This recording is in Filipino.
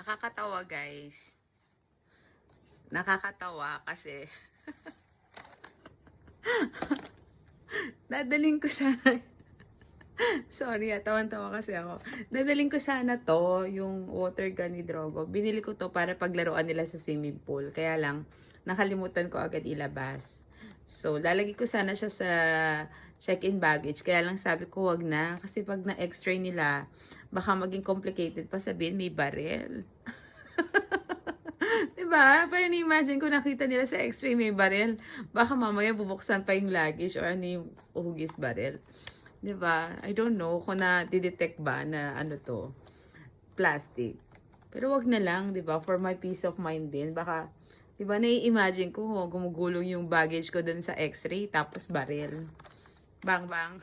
Nakakatawa guys. Nakakatawa kasi dadaling ko sana sorry tawan-tawa kasi ako. Dadaling ko sana to, yung water gun ni Drogo. Binili ko to para paglaruan nila sa swimming pool. Kaya lang, nakalimutan ko agad ilabas. So, lalagay ko sana siya sa check-in baggage. Kaya lang sabi ko, wag na. Kasi pag na-x-ray nila, baka maging complicated pa sabihin may baril. Diba? Parang na-imagine ko nakita nila sa x-ray may baril. Baka mamaya bubuksan pa yung luggage or ano yung hugis baril. Diba? I don't know kung na-detect ba na ano to, plastic. Pero wag na lang, diba? For my peace of mind din. Baka, diba, nai-imagine ko, gumugulong yung baggage ko dun sa x-ray, tapos baril. Bang, bang.